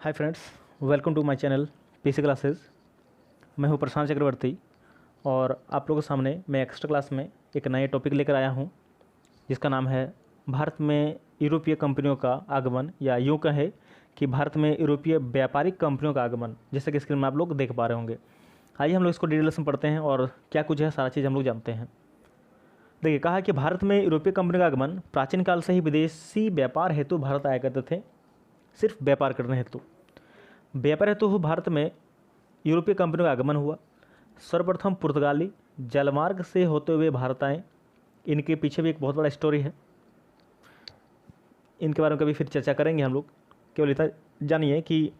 Hi friends, welcome to my channel PC classes. मैं हूं प्रशांत चक्रवर्ती और आप लोगों के सामने मैं एक्स्ट्रा क्लास में एक नए टॉपिक लेकर आया हूं जिसका नाम है भारत में यूरोपीय कंपनियों का आगमन, या यूँ कहें कि भारत में यूरोपीय व्यापारिक कंपनियों का आगमन। जैसे कि स्क्रीन में आप लोग देख पा रहे होंगे। आइए हम लोग इसको डिटेल्स में पढ़ते हैं और क्या कुछ है सारा चीज़ हम लोग जानते हैं। देखिए, कहा कि भारत में यूरोपीय कंपनियों का आगमन प्राचीन काल से ही विदेशी व्यापार हेतु भारत आया करते थे, सिर्फ व्यापार करने हेतु। व्यापार हेतु भारत में यूरोपीय कंपनियों का आगमन हुआ। सर्वप्रथम पुर्तगाली जलमार्ग से होते हुए भारत आए। इनके पीछे भी एक बहुत बड़ा स्टोरी है, इनके बारे में कभी फिर चर्चा करेंगे हम लोग। केवल इतना जानिए कि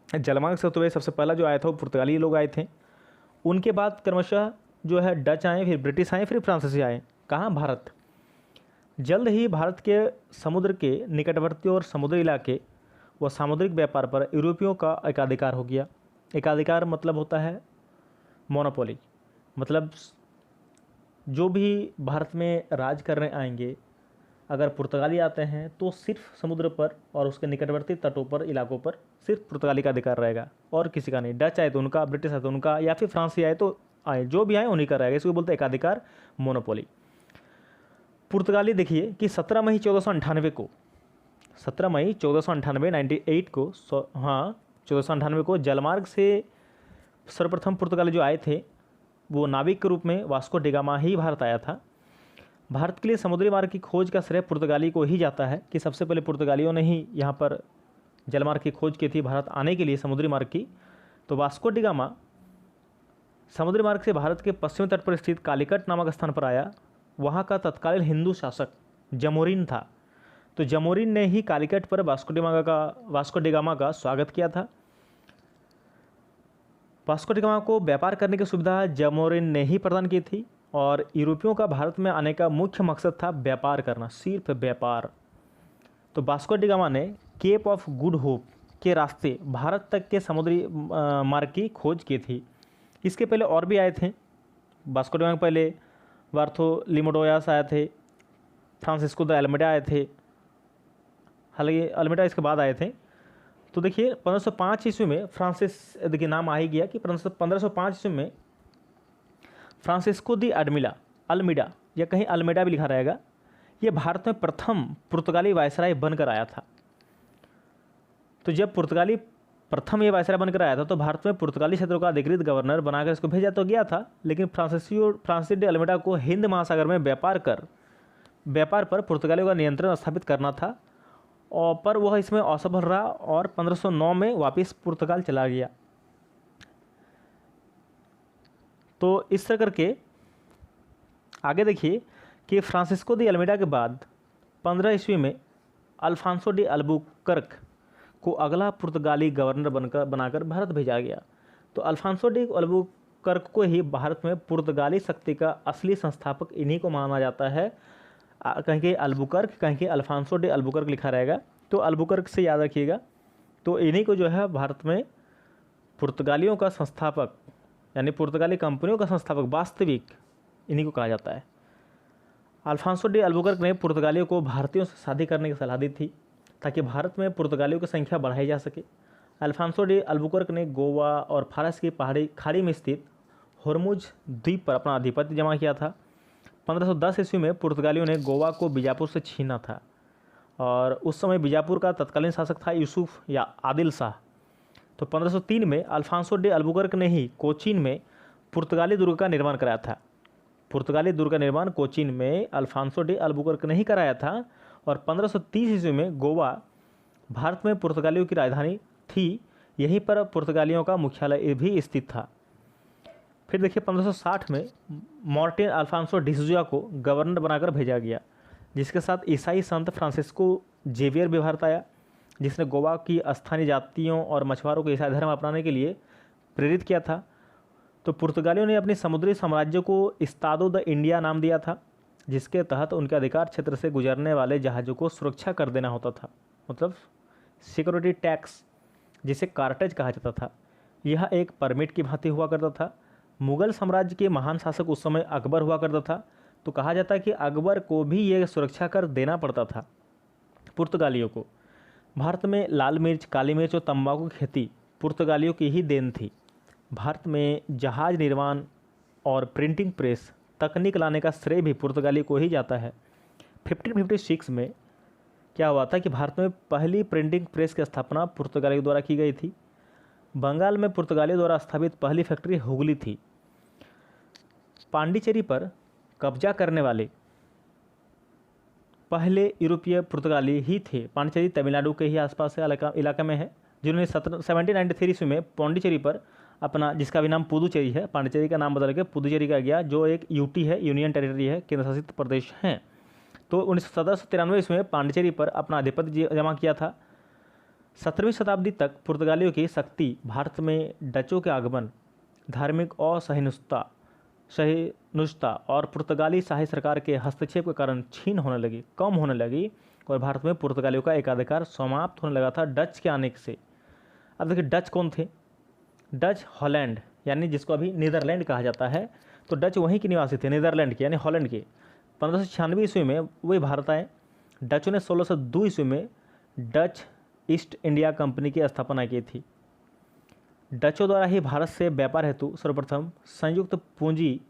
जलमार्ग से होते हुए सबसे पहला जो आया था वो पुर्तगाली लोग आए थे। उनके बाद क्रमशः जो है डच आए, फिर ब्रिटिश आए, फिर फ्रांसीसी आए। कहाँ? भारत। जल्द ही भारत के समुद्र के निकटवर्ती और समुद्री इलाके व सामुद्रिक व्यापार पर यूरोपियों का एकाधिकार हो गया। एकाधिकार मतलब होता है मोनोपोली, मतलब जो भी भारत में राज करने आएंगे, अगर पुर्तगाली आते हैं तो सिर्फ समुद्र पर और उसके निकटवर्ती तटों पर, इलाकों पर सिर्फ पुर्तगाली का अधिकार रहेगा और किसी का नहीं। डच आए तो उनका, ब्रिटिश आए तो उनका, या फिर फ्रांसी आए तो आए, जो भी आए उन्हीं का रहेगा। इसको बोलते हैं एकाधिकार, मोनोपोली। पुर्तगाली देखिए कि 17 मई 1498 को 98 को 1498 को जलमार्ग से सर्वप्रथम पुर्तगाली जो आए थे वो नाविक के रूप में वास्को डिगामा ही भारत आया था। भारत के लिए समुद्री मार्ग की खोज का श्रेय पुर्तगाली को ही जाता है कि सबसे पहले पुर्तगालियों ने ही यहाँ पर जलमार्ग की खोज की थी भारत आने के लिए, समुद्री मार्ग की। तो वास्को डिगामा समुद्री मार्ग से भारत के पश्चिमी तट पर स्थित कालीकट नामक स्थान पर आया। वहाँ का तत्कालीन हिंदू शासक जमोरिन था। तो जमोरिन ने ही कालीकट पर वास्को डिगामा का स्वागत किया था। वास्को डिगामा को व्यापार करने की सुविधा जमोरिन ने ही प्रदान की थी और यूरोपियों का भारत में आने का मुख्य मकसद था व्यापार करना, सिर्फ व्यापार। तो वास्को डिगामा ने केप ऑफ गुड होप के रास्ते भारत तक के समुद्री मार्ग की खोज की थी। इसके पहले और भी आए थे। वास्को डिगामा के पहले बार्थोलोमेयोस आए थे, फ्रांसिस्को द अल्मेडा आए थे। हालांकि अल्मेडा इसके बाद आए थे। तो देखिए 1505 ईस्वी में देखिए नाम आ ही गया कि 1505 ईस्वी में फ्रांसिस्को दी अल्मीडा या कहीं अल्मेडा भी लिखा रहेगा, ये भारत में प्रथम पुर्तगाली वायसराय बनकर आया था। तो जब पुर्तगाली प्रथम ये वायसराय बनकर आया था तो भारत में पुर्तगाली क्षेत्रों का अधिकृत गवर्नर बनाकर इसको भेजा तो गया था, लेकिन फ्रांसिस डी अल्मेडा को हिंद महासागर में व्यापार पर पुर्तगालियों का नियंत्रण स्थापित करना था, और पर वह इसमें असफल रहा और 1509 में वापस पुर्तगाल चला गया। तो इस तरह करके आगे देखिए कि फ्रांसिस्को दी अल्मेडा के बाद 15 ईस्वी में अल्फांसो डी अल्बुकर्क को अगला पुर्तगाली गवर्नर बनाकर भारत भेजा गया। तो अल्फांसो डी अल्बुकर्क को ही भारत में पुर्तगाली शक्ति का असली संस्थापक इन्हीं को माना जाता है। कहीं के अल्बुकर्क, कहीं के अल्फांसो डी अल्बुकर्क लिखा रहेगा, तो अल्बुकर्क से याद रखिएगा। तो इन्हीं को जो है भारत में पुर्तगालियों का संस्थापक, यानी पुर्तगाली कंपनियों का संस्थापक वास्तविक, इन्हीं को कहा जाता है। अल्फांसो डी अल्बुकर्क ने पुर्तगालियों को भारतीयों से शादी करने की सलाह दी थी ताकि भारत में पुर्तगालियों की संख्या बढ़ाई जा सके। अल्फांसो डी अल्बुकर्क ने गोवा और फारस की पहाड़ी खाड़ी में स्थित होर्मुज द्वीप पर अपना आधिपत्य जमा किया था। 1510 ईस्वी में पुर्तगालियों ने गोवा को बीजापुर से छीना था और उस समय बीजापुर का तत्कालीन शासक था यूसुफ या आदिल शाह। तो 1503 में अल्फांसो डी अल्बुकर्क ने ही कोचीन में पुर्तगाली दुर्ग का निर्माण कराया था। पुर्तगाली दुर्ग का निर्माण कोचीन में अल्फांसो डी अल्बुकर्क ने ही कराया था और 1530 ईस्वी में गोवा भारत में पुर्तगालियों की राजधानी थी। यहीं पर पुर्तगालियों का मुख्यालय भी स्थित था। फिर देखिए 1560 में मार्टिन अल्फांसो डिसूजा को गवर्नर बनाकर भेजा गया, जिसके साथ ईसाई संत फ्रांसिस्को जेवियर भी भारत आया, जिसने गोवा की स्थानीय जातियों और मछुआरों को ईसाई धर्म अपनाने के लिए प्रेरित किया था। तो पुर्तगालियों ने अपनी समुद्री साम्राज्य को इस्तादो द इंडिया नाम दिया था, जिसके तहत उनके अधिकार क्षेत्र से गुजरने वाले जहाज़ों को सुरक्षा कर देना होता था, मतलब सिक्योरिटी टैक्स, जिसे कार्टेज कहा जाता था। यह एक परमिट की भांति हुआ करता था। मुगल साम्राज्य के महान शासक उस समय अकबर हुआ करता था, तो कहा जाता है कि अकबर को भी ये सुरक्षा कर देना पड़ता था पुर्तगालियों को। भारत में लाल मिर्च, काली मिर्च और तंबाकू की खेती पुर्तगालियों की ही देन थी। भारत में जहाज निर्माण और प्रिंटिंग प्रेस तकनीक लाने का श्रेय भी पुर्तगाली को ही जाता है। 1556 में क्या हुआ था कि भारत में पहली प्रिंटिंग प्रेस की स्थापना पुर्तगालियों द्वारा की गई थी। बंगाल में पुर्तगालियों द्वारा स्थापित पहली फैक्ट्री हुगली थी। पांडिचेरी पर कब्जा करने वाले पहले यूरोपीय पुर्तगाली ही थे। पांडिचेरी तमिलनाडु के ही आसपास से इलाका में है, जिन्होंने 1793 ईस्वी में पांडिचेरी पर अपना, जिसका भी नाम पुदुचेरी है, पांडिचेरी का नाम बदल के पुदुचेरी का गया, जो एक यूटी है, यूनियन टेरिटरी है, केंद्र शासित प्रदेश हैं। तो 1793 ईस्वी में पांडिचेरी पर अपना आधिपत्य जमा किया था। 17वीं शताब्दी तक पुर्तगालियों की शक्ति भारत में डचों के आगमन, धार्मिक असहिष्णुता और पुर्तगाली शाही सरकार के हस्तक्षेप के कारण छीन होने लगी, कम होने लगी और भारत में पुर्तगालियों का एकाधिकार समाप्त होने लगा था डच के आने से। अब देखिए डच कौन थे? डच हॉलैंड, यानी जिसको अभी नीदरलैंड कहा जाता है, तो डच वहीं के निवासी थे, नीदरलैंड के यानी हॉलैंड के। 1596 ईस्वी में वे भारत आए। डचों ने 1602 ईस्वी में डच ईस्ट इंडिया कंपनी की स्थापना की थी। डचों द्वारा ही भारत से व्यापार हेतु सर्वप्रथम संयुक्त पूंजी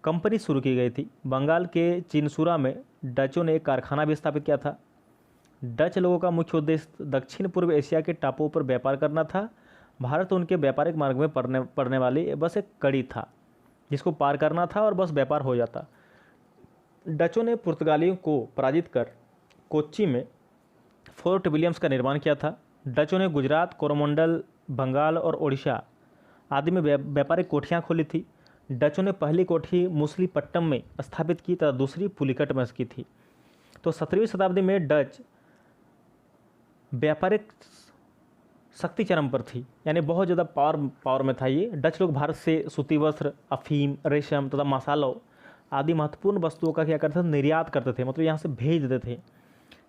कंपनी शुरू की गई थी। बंगाल के चिनसुरा में डचों ने एक कारखाना भी स्थापित किया था। डच लोगों का मुख्य उद्देश्य दक्षिण पूर्व एशिया के टापुओं पर व्यापार करना था। भारत उनके व्यापारिक मार्ग में पड़ने वाली बस एक कड़ी था, जिसको पार करना था और बस व्यापार हो जाता। डचों ने पुर्तगालियों को पराजित कर कोच्चि में फोर्ट विलियम्स का निर्माण किया था। डचों ने गुजरात, कोरोमंडल, बंगाल और ओडिशा आदि में व्यापारिक कोठियाँ खोली थी। डचों ने पहली कोठी मुसलीपट्टम में स्थापित की तथा दूसरी पुलिकट में की थी। तो 17वीं शताब्दी में डच व्यापारिक शक्ति चरम पर थी, यानी बहुत ज़्यादा पावर में था ये। डच लोग भारत से सूती वस्त्र, अफीम, रेशम तथा मसालों आदि महत्वपूर्ण वस्तुओं का क्या करते थे? निर्यात करते थे, मतलब यहाँ से भेज देते थे।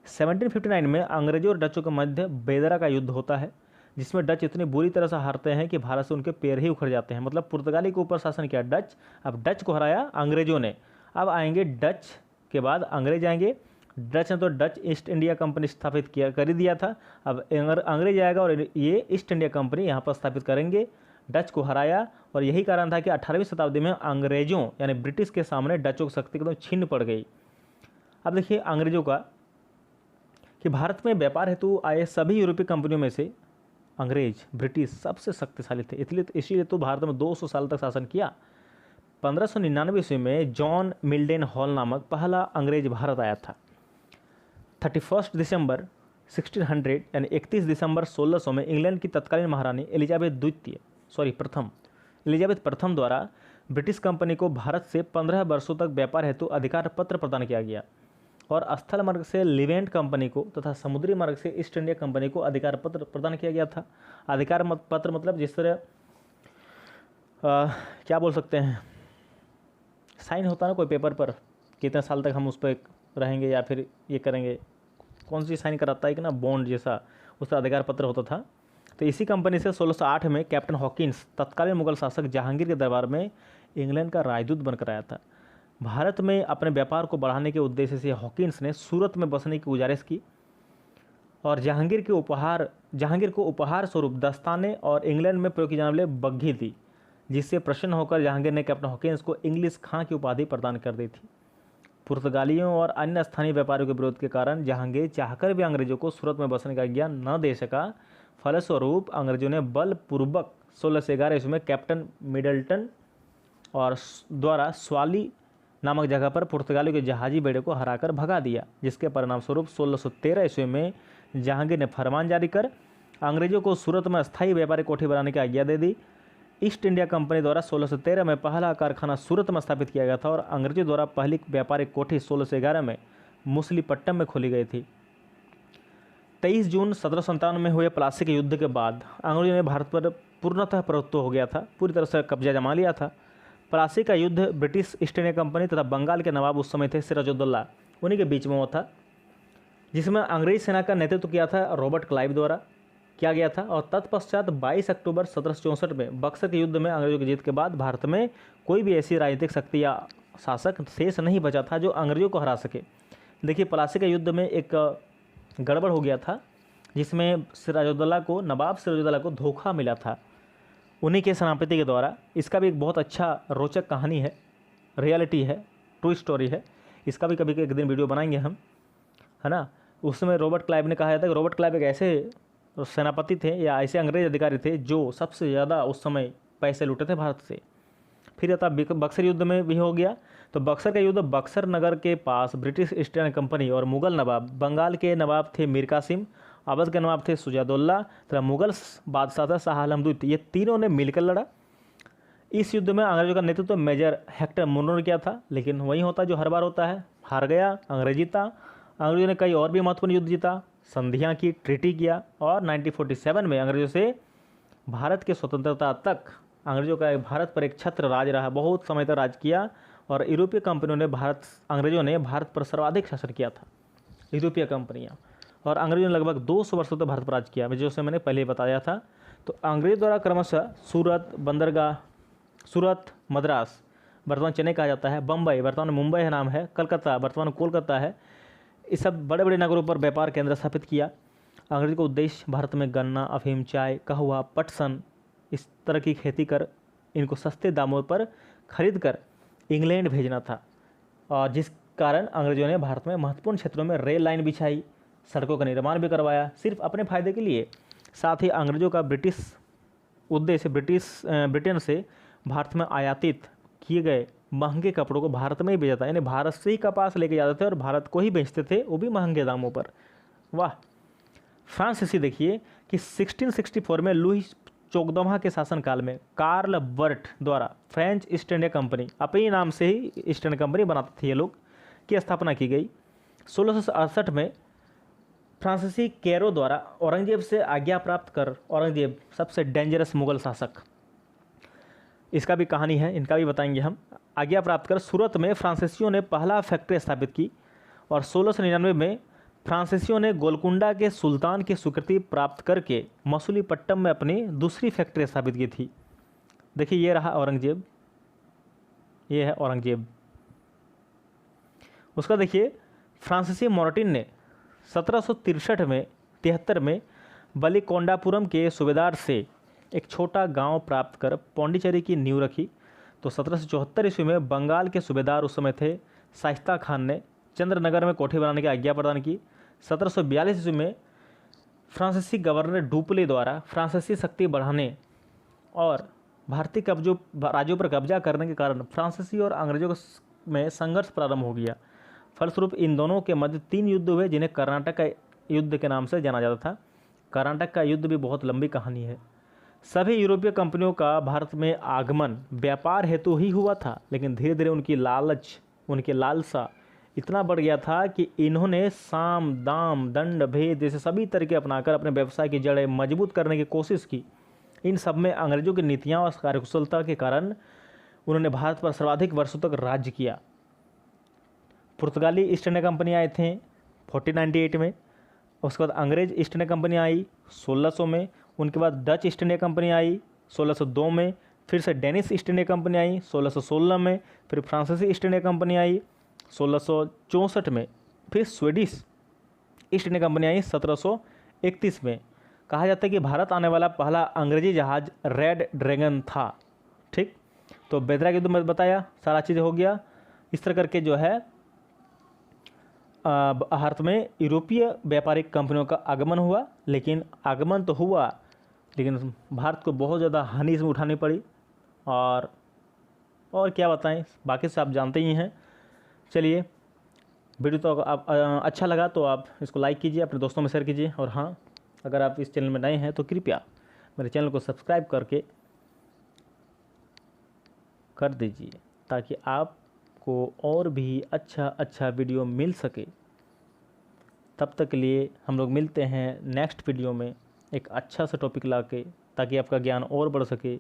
1759 में अंग्रेजों और डचों के मध्य बेदरा का युद्ध होता है, जिसमें डच इतनी बुरी तरह से हारते हैं कि भारत से उनके पैर ही उखड़ जाते हैं। मतलब पुर्तगाली के ऊपर शासन किया डच, अब डच को हराया अंग्रेजों ने। अब आएंगे डच के बाद अंग्रेज आएंगे। डच ने तो डच ईस्ट इंडिया कंपनी स्थापित कर ही दिया था। अब अंग्रेज आएगा और ये ईस्ट इंडिया कंपनी यहाँ पर स्थापित करेंगे। डच को हराया और यही कारण था कि 18वीं शताब्दी में अंग्रेजों यानी ब्रिटिश के सामने डचों की शक्ति एकदम छिन्न पड़ गई। अब देखिए अंग्रेजों का कि भारत में व्यापार हेतु आए सभी यूरोपीय कंपनियों में से अंग्रेज, ब्रिटिश सबसे शक्तिशाली थे। इसीलिए तो भारत में 200 साल तक शासन किया। 1599 ईस्वी में जॉन मिल्डेन हॉल नामक पहला अंग्रेज भारत आया था। 31 दिसंबर 1600 यानी 31 दिसंबर 1600 में इंग्लैंड की तत्कालीन महारानी एलिजाबेथ प्रथम द्वारा ब्रिटिश कंपनी को भारत से 15 वर्षों तक व्यापार हेतु अधिकार पत्र प्रदान किया गया और स्थल मार्ग से लिवेंट कंपनी को तथा समुद्री मार्ग से ईस्ट इंडिया कंपनी को अधिकार पत्र प्रदान किया गया था। अधिकार पत्र मतलब जिस तरह क्या बोल सकते हैं, साइन होता है ना कोई पेपर पर, कितने साल तक हम उस पर रहेंगे या फिर ये करेंगे, कौन सी साइन कराता है कि ना बॉन्ड जैसा, उसका अधिकार पत्र होता था। तो इसी कंपनी से 1608 में कैप्टन हॉकिंस तत्कालीन मुगल शासक जहांगीर के दरबार में इंग्लैंड का राजदूत बनकर आया था। भारत में अपने व्यापार को बढ़ाने के उद्देश्य से हॉकिंस ने सूरत में बसने की गुजारिश की और जहांगीर को उपहार स्वरूप दस्ताने और इंग्लैंड में प्रयोग की जाने वाली बग्घी दी, जिससे प्रसन्न होकर जहांगीर ने कैप्टन हॉकिंस को इंग्लिश खां की उपाधि प्रदान कर दी थी। पुर्तगालियों और अन्य स्थानीय व्यापारियों के विरोध के कारण जहांगीर चाहकर भी अंग्रेजों को सूरत में बसने का ज्ञान न दे सका। फलस्वरूप अंग्रेजों ने बलपूर्वक 1611 ईस्वी में कैप्टन मिडल्टन और द्वारा स्वाली नामक जगह पर पुर्तगालियों के जहाजी बेड़े को हराकर भगा दिया, जिसके परिणामस्वरूप 1613 ईस्वी में जहांगीर ने फरमान जारी कर अंग्रेजों को सूरत में अस्थायी व्यापारिक कोठी बनाने की आज्ञा दे दी। ईस्ट इंडिया कंपनी द्वारा 1613 में पहला कारखाना सूरत में स्थापित किया गया था और अंग्रेजों द्वारा पहली व्यापारिक कोठी 1611 में मुसलीपट्टम में खोली गई थी। 23 जून 1757 में हुए प्लासी के युद्ध के बाद अंग्रेजों ने भारत पर पूर्णतः प्रभुत्व हो गया था, पूरी तरह से कब्जा जमा लिया था। प्लासी का युद्ध ब्रिटिश ईस्ट इंडिया कंपनी तथा बंगाल के नवाब उस समय थे सिराजुद्दौला, उन्हीं के बीच में हुआ था, जिसमें अंग्रेज सेना का नेतृत्व किया था रॉबर्ट क्लाइव द्वारा किया गया था। और तत्पश्चात 22 अक्टूबर 1764 में बक्सर के युद्ध में अंग्रेजों की जीत के बाद भारत में कोई भी ऐसी राजनीतिक शक्ति या शासक शेष नहीं बचा था जो अंग्रेजों को हरा सके। देखिए प्लासी के युद्ध में एक गड़बड़ हो गया था। जिसमें सिराजुद्दौला को, नवाब सिराजुद्दौला को धोखा मिला था उन्हीं के सेनापति के द्वारा। इसका भी एक बहुत अच्छा रोचक कहानी है, रियलिटी है, ट्रू स्टोरी है। इसका भी कभी एक दिन वीडियो बनाएंगे हम, है ना। उसमें रॉबर्ट क्लाइव ने कहा जाता है कि रॉबर्ट क्लाइव एक ऐसे सेनापति थे या ऐसे अंग्रेज अधिकारी थे जो सबसे ज़्यादा उस समय पैसे लूटे थे भारत से। फिर था बक्सर युद्ध में भी हो गया। तो बक्सर का युद्ध बक्सर नगर के पास ब्रिटिश ईस्ट इंडिया कंपनी और मुगल नवाब, बंगाल के नवाब थे मीर कासिम, अवध के नवाब थे सुजादुल्ला तथा मुगल बादशाह था शाह आलम द्वितीय, ये तीनों ने मिलकर लड़ा। इस युद्ध में अंग्रेजों का नेतृत्व मेजर हेक्टर मुनरो ने किया था, लेकिन वही होता जो हर बार होता है, हार गया, अंग्रेज जीता। अंग्रेजों ने कई और भी महत्वपूर्ण युद्ध जीता, संधियाँ की, ट्रीटी किया, और 1947 में अंग्रेजों से भारत की स्वतंत्रता तक अंग्रेजों का भारत पर एक छत्र राज रहा, बहुत समय तक राज किया। और यूरोपीय कंपनियों ने अंग्रेजों ने भारत पर सर्वाधिक शासन किया था, यूरोपीय कंपनियां। और अंग्रेजों ने लगभग 200 वर्षों तक भारत पर राज किया, जैसे मैंने पहले बताया था। तो अंग्रेज द्वारा क्रमशः सूरत, बंदरगाह, सूरत, मद्रास वर्तमान चेन्नई कहा जाता है, बम्बई वर्तमान मुंबई है नाम है, कलकत्ता वर्तमान कोलकाता है, इस सब बड़े बड़े नगरों पर व्यापार केंद्र स्थापित किया। अंग्रेज का उद्देश्य भारत में गन्ना, अफीम, चाय, कहवा, पटसन इस तरह की खेती कर इनको सस्ते दामों पर खरीद कर इंग्लैंड भेजना था। और जिस कारण अंग्रेजों ने भारत में महत्वपूर्ण क्षेत्रों में रेल लाइन बिछाई, सड़कों का निर्माण भी करवाया, सिर्फ अपने फायदे के लिए। साथ ही अंग्रेजों का ब्रिटिश उद्देश्य ब्रिटेन से भारत में आयातित किए गए महंगे कपड़ों को भारत में ही बेचा था, यानी भारत से ही कपास लेके जाते थे और भारत को ही बेचते थे, वो भी महंगे दामों पर। वाह। फ्रांसीसी देखिए कि 1664 में लुई 14वां के शासनकाल में कार्ल बर्ट द्वारा फ्रेंच ईस्ट इंडिया कंपनी, अपने नाम से ही ईस्ट इंडिया कंपनी बनाते थे ये लोग, की स्थापना की गई। 1668 में फ्रांसीसी कैरो द्वारा औरंगजेब से आज्ञा प्राप्त कर, औरंगजेब सबसे डेंजरस मुगल शासक, इसका भी कहानी है, इनका भी बताएंगे हम। आज्ञा प्राप्त कर सूरत में फ्रांसीसियों ने पहला फैक्ट्री स्थापित की। और 1699 में फ्रांसीसियों ने गोलकुंडा के सुल्तान की स्वीकृति प्राप्त करके मसूलीपट्टम में अपनी दूसरी फैक्ट्री स्थापित की थी। देखिए ये रहा औरंगजेब, ये है औरंगजेब। उसका देखिए फ्रांसीसी मोर्टिन ने 1763 में बलिकोंडापुरम के सूबेदार से एक छोटा गांव प्राप्त कर पौंडीचेरी की नींव रखी। तो 1774 ईस्वी में बंगाल के सूबेदार उस समय थे शाइस्ता खान ने चंद्रनगर में कोठी बनाने की आज्ञा प्रदान की। 1742 ईस्वी में फ्रांसीसी गवर्नर डुप्ले द्वारा फ्रांसीसी शक्ति बढ़ाने और भारतीय राज्यों पर कब्जा करने के कारण फ्रांसीसी और अंग्रेजों में संघर्ष प्रारंभ हो गया। फलस्वरूप इन दोनों के मध्य 3 युद्ध हुए, जिन्हें कर्नाटक का युद्ध के नाम से जाना जाता था। कर्नाटक का युद्ध भी बहुत लंबी कहानी है। सभी यूरोपीय कंपनियों का भारत में आगमन व्यापार हेतु ही हुआ था, लेकिन धीरे धीरे उनकी लालसा इतना बढ़ गया था कि इन्होंने साम, दाम, दंड, भेद जैसे सभी तरीके अपनाकर अपने व्यवसाय की जड़ें मजबूत करने की कोशिश की। इन सब में अंग्रेजों की नीतियाँ और कार्यकुशलता के कारण उन्होंने भारत पर सर्वाधिक वर्षों तक राज्य किया। पुर्तगाली ईस्ट इंडिया कंपनी आए थे 1498 में, उसके बाद अंग्रेज ईस्ट इंडिया कंपनी आई 1600 में, उनके बाद डच ईस्ट इंडिया कंपनी आई 1602 में, फिर से डेनिश ईस्ट इंडिया कंपनी आई 1616 में, फिर फ्रांसीसी ईस्ट इंडिया कंपनी आई 1664 में, फिर स्वीडिश ईस्ट इंडिया कंपनी आई 1731 में। कहा जाता है कि भारत आने वाला पहला अंग्रेजी जहाज रेड ड्रैगन था। ठीक, तो बेदरा के युद्ध में बताया, सारा चीज़ हो गया। इस तरह करके जो है भारत में यूरोपीय व्यापारिक कंपनियों का आगमन हुआ, लेकिन आगमन तो हुआ, लेकिन भारत को बहुत ज़्यादा हानि इसमें उठानी पड़ी। और क्या बताएं, बाकी से आप जानते ही हैं। चलिए, वीडियो तो आप अच्छा लगा तो आप इसको लाइक कीजिए, अपने दोस्तों में शेयर कीजिए। और हाँ, अगर आप इस चैनल में नए हैं तो कृपया मेरे चैनल को सब्सक्राइब कर दीजिए, ताकि आपको और भी अच्छा वीडियो मिल सके। तब तक के लिए हम लोग मिलते हैं नेक्स्ट वीडियो में एक अच्छा सा टॉपिक लाके, ताकि आपका ज्ञान और बढ़ सके।